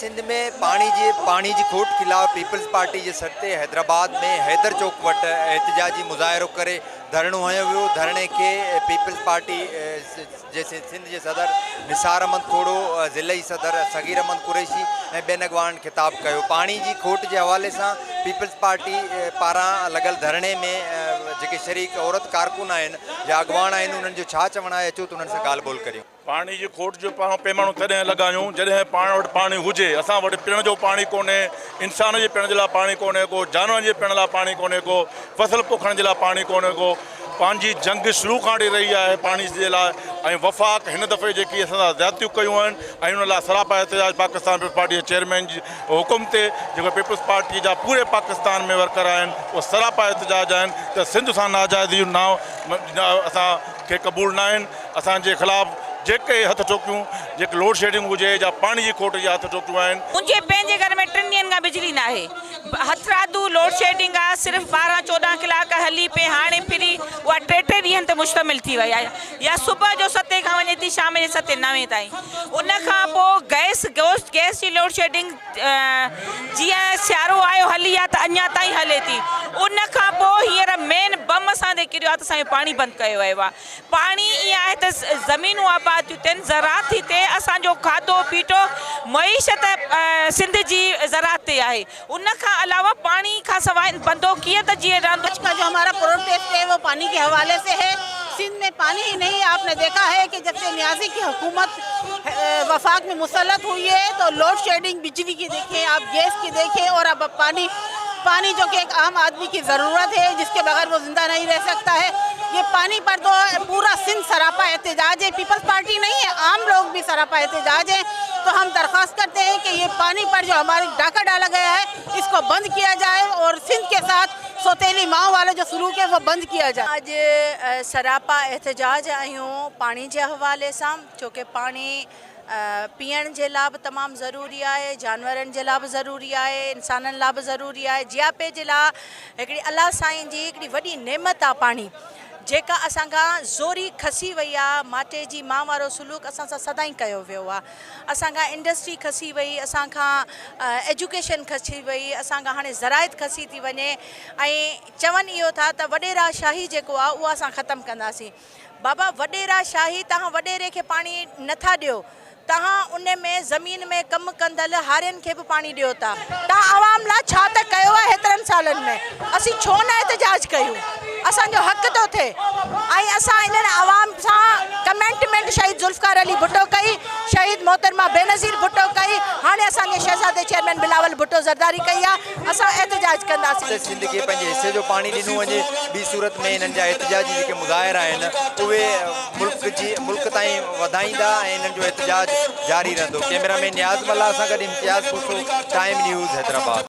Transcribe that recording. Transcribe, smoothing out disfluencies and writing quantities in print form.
सिंध में पानी जी खोट खिलाफ पीपल्स पार्टी के सटे हैदराबाद में हैदर चौक वट एहतजाजी मुज़ाहिरो करे धरणो हयो वियो। धरणे के पीपल्स पार्टी जैसे सिंध के सदर निसार अहमद खोड़ो, ज़िले सदर सगीर अहमद कुरैशी ऐं ॿियनि अॻवान खिताब कयो। पानी जी खोट के हवाले से पीपल्स पार्टी पारां लगल धरणे में जेके शरीक औरत कारकुन आहिनि या अॻवान आहिनि उन्हनि जो छा चवणु आहे, अचो त उन्हनि सां ॻाल्हि ॿोल करियूं। पानी जी खोट जो पैमानो तॾहिं लॻायूं जॾहिं पाण वटि पाणी हुजे। असां वटि पीअण जो पाणी कोन्हे, इंसान जे पीअण जे लाइ पाणी कोन्हे को, जानवरनि जे पीअण लाइ पाणी कोन्हे को, फसल पोखण जे लाइ पाणी कोन्हे को। पंहिंजी जंग शुरू खां वठी रही आहे पाणी जे लाइ ऐं वफ़ाक़ हिन दफ़े जेकी असां सां ज़्यादतियूं कयूं आहिनि ऐं उन लाइ सरापा एहतजाज पाकिस्तान पीपल्स पार्टी जे चेयरमैन जी हुकुम ते जेको पीपल्स पार्टी जा पूरे पाकिस्तान में वर्कर आहिनि उहे सरापा एहतजाज आहिनि त सिंध सां नाजाइज़ी असांखे क़बूल न आहिनि। असांजे ख़िलाफ़ जेके हथ टोकियूं, जेके लोड शेडिंग हुजे या पानी जी खोट जे हथ टोकियूं आहिनि। मुंहिंजे पंहिंजे घर में 3 ॾींहंनि खां बिजली न आहे, हथरादू लोड शेडिंग आहे, सिर्फ़ु 12-14 कलाक हली पे, हाणे फिरी उहा 3 ॾींहंनि ते मुश्तमिल थी वई आहे। या सुबुह जो 7 खां वञे थी शाम जे 7-9 ताईं। उन खां पोइ गैस जी लोड शेडिंग जीअं सियारो आयो हली आहे त अञा ताईं हले थी। उन खां पोइ हींअर मेन बम असांजे किरियो आहे त असांजो पाणी बंदि कयो वियो आहे। पाणी ईअं आहे त ज़मीनूं आबाद थियूं थियनि, ज़रात थी थिए, असांजो खाधो पीतो मईशत सिंध जी ज़रात ते आहे। उन खां अलावा पानी का सवाइ बंदो किए तो जिए रहंदो। आज का जो हमारा प्रोटेस्ट है वो पानी के हवाले से है। सिंध में पानी ही नहीं, आपने देखा है कि जब से न्याजी की हुकूमत वफाक में मुसल्लत हुई है तो लोड शेडिंग बिजली की देखें, आप गैस की देखें, और अब पानी जो कि एक आम आदमी की ज़रूरत है जिसके बगैर वो जिंदा नहीं रह सकता है। ये पानी पर तो पूरा सिंध सरापा एहतजाज है, पीपल्स पार्टी नहीं है, आम लोग भी सरापा एहतजाज है। तो हम दरख्वास्त करते हैं कि ये पानी पर जो हमारे डाका डाला गया है इसको बंद किया जाए और सिंध के साथ सौतेली माओ वाले जो सलूक है वो बंद किया जाए। आज सरापा एहतजाज आहियूं पानी के हवाले से, छोकि पानी पीअण जे लाइ बि तमामु ज़रूरी आहे, जानवरनि जे लाइ बि ज़रूरी आहे, इंसाननि लाइ बि ज़रूरी आहे। जियापे जे लाइ हिकिड़ी अलाह साईं जी हिकिड़ी वॾी नेमत आहे पाणी, जेका असां खां ज़ोरी खसी वई आहे। माटे जी मां वारो सलूक असां सां सदाईं कयो वियो आहे। असां खां इंडस्ट्री खसी वई, असां खां एजुकेशन खसी वई, असां खां हाणे ज़राइत खसी थी वञे। ऐं चवनि इहो था त वॾेरा शाही जेको आहे उहा असां ख़तमु कंदासीं। बाबा वॾेरा शाही, तव्हां वॾेरे खे पाणी नथा ॾियो, तव्हां उन में ज़मीन में कमु कंदड़ हारियुनि खे बि पाणी ॾियो था। तव्हां आवाम लाइ छा त कयो आहे हेतिरनि सालनि में, असीं छो न एहतजाज कयूं? असांजो हक़ थो थिए। ऐं असां इन्हनि आवाम सां कमेंटमेंट शहीद ज़ुल्फ़िकार अली भुट्टो कई, शहीद मोहतरमा बेनज़ीर भुट्टो कई, हाणे असांजे शहज़ादे चेयरमैन बिलावल भुट्टो ज़रदारी कई आहे। असां एहतजाज कंदासीं। सिंध के पंहिंजे हिस्से जो पानी ॾिनो वञे, ॿी सूरत में इन्हनि जा एहतजाजी जेके मुज़ाहिरा आहिनि उहे मुल्क ताईं वधाईंदा ऐं इन्हनि जो एहतजाज जारी रहंदो। कैमरामैन नियाज़ मल्ला सां गॾु इम्तियाज़ पुछो, टाइम न्यूज़ हैदराबाद।